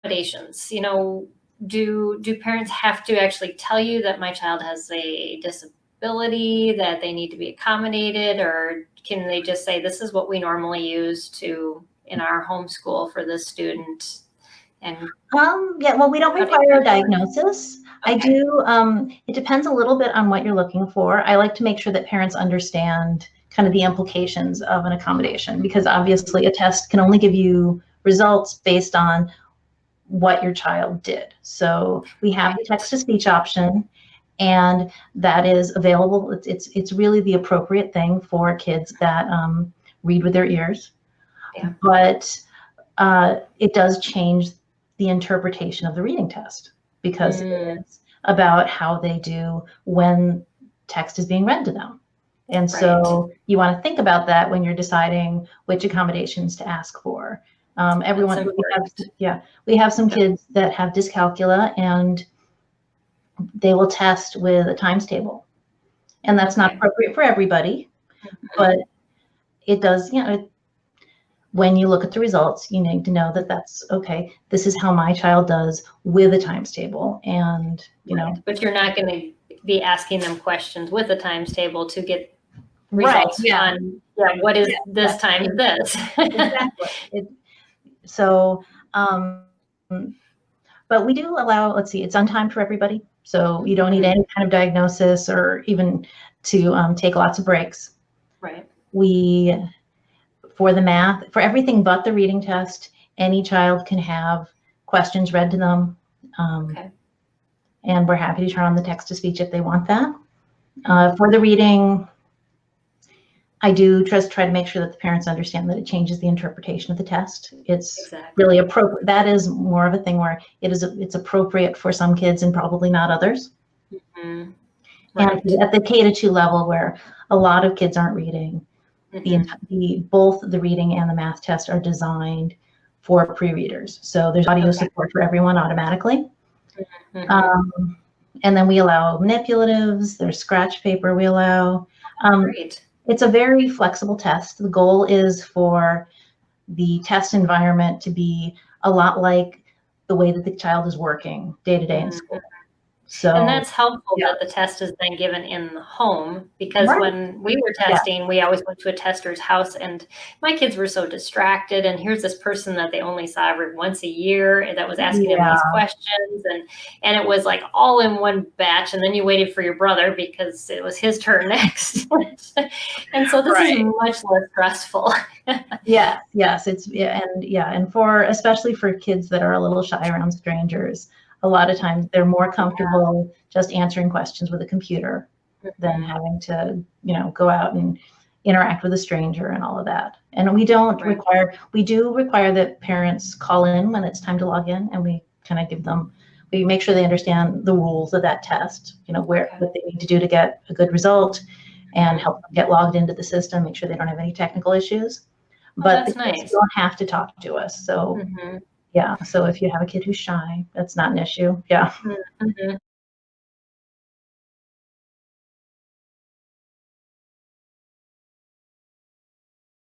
accommodations, do parents have to actually tell you that my child has a disability, that they need to be accommodated, or can they just say, this is what we normally use in our homeschool for this student? And yeah, well, we don't require a diagnosis. Okay. I do, it depends a little bit on what you're looking for. I like to make sure that parents understand kind of the implications of an accommodation, because obviously a test can only give you results based on what your child did. So we have the text-to-speech option, and that is available. It's really the appropriate thing for kids that read with their ears. Yeah. But it does change the interpretation of the reading test, because it's about how they do when text is being read to them. And so you want to think about that when you're deciding which accommodations to ask for. Everyone, we have some kids that have dyscalculia, and they will test with a times table, and that's not appropriate for everybody, but it does, when you look at the results, you need to know that that's okay. This is how my child does with a times table, and But you're not going to be asking them questions with a times table to get results on what is this times this. Exactly. So, but we do allow, let's see, it's on time for everybody. So you don't need any kind of diagnosis or even to take lots of breaks. Right. For the math, for everything but the reading test, any child can have questions read to them. And we're happy to turn on the text-to-speech if they want that. For the reading, I do just try to make sure that the parents understand that it changes the interpretation of the test. It's really appropriate. That is more of a thing where it's appropriate for some kids and probably not others. And at the K-2 level, where a lot of kids aren't reading, both the reading and the math test are designed for pre-readers. So there's audio support for everyone automatically. And then we allow manipulatives. There's scratch paper we allow. It's a very flexible test. The goal is for the test environment to be a lot like the way that the child is working day to day in school. So, and that's helpful that the test is then given in the home, because when we were testing, we always went to a tester's house, and my kids were so distracted. And here's this person that they only saw every once a year that was asking them these questions, and it was like all in one batch. And then you waited for your brother because it was his turn next. And so this is much less stressful. Yes, it's and for especially for kids that are a little shy around strangers, a lot of times they're more comfortable just answering questions with a computer than having to, go out and interact with a stranger and all of that. And we don't we do require that parents call in when it's time to log in, and we kind of we make sure they understand the rules of that test, what they need to do to get a good result, and help them get logged into the system, make sure they don't have any technical issues. But the kids don't have to talk to us. So so if you have a kid who's shy, that's not an issue.